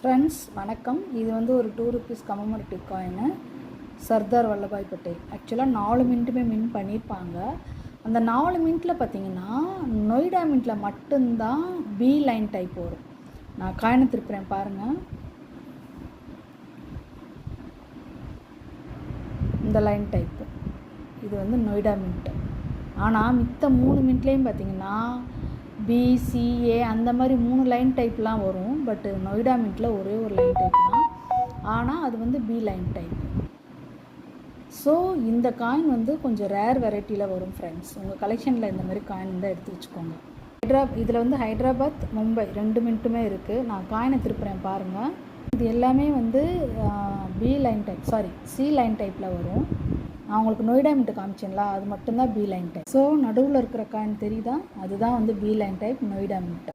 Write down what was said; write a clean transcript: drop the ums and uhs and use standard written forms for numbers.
Friends வணக்கம். இது வந்து ஒரு 2 rupees commemorative coin, Sardar Vallabhbhai Patel. ஆக்சுவலாக 4 மின்ட்டுமே மின் பண்ணியிருப்பாங்க. அந்த 4 மின்ட்டில் பார்த்தீங்கன்னா நொய்டா மின்ட்டில் மட்டும்தான் பி லைன் டைப் வரும். நான் காயினை திருப்புறேன் பாருங்கள். இந்த லைன் டைப்பு இது வந்து நொய்டா மின்ட்டு. ஆனால் மித்த 3 மின்ட்லேயும் பார்த்தீங்கன்னா பிசிஏ அந்த மாதிரி 3 லைன் டைப்லாம் வரும். பட்டு நொய்டா மின்ட்டில் ஒரே ஒரு லைன் டைப் தான், ஆனால் அது வந்து பி லைன் டைப். ஸோ இந்த காயின் வந்து கொஞ்சம் ரேர் வெரைட்டியில் வரும் ஃப்ரெண்ட்ஸ். உங்கள் கலெக்ஷனில் இந்த மாதிரி காயின் இருந்தால் எடுத்து வச்சுக்கோங்க. இதில் வந்து ஹைதராபாத், மும்பை 2 மின்ட்டுமே இருக்குது. நான் காயினை திருப்புறேன் பாருங்கள். இது எல்லாமே வந்து B line type, C line டைப்பில் வரும். நான் உங்களுக்கு நொய்டா மின்ட்டு காமிச்சேன்ல, அது மட்டும்தான் பி லைன் டைப். ஸோ நடுவில் இருக்கிற காயின் தெரியுதா, அதுதான் வந்து B line type Noida mint.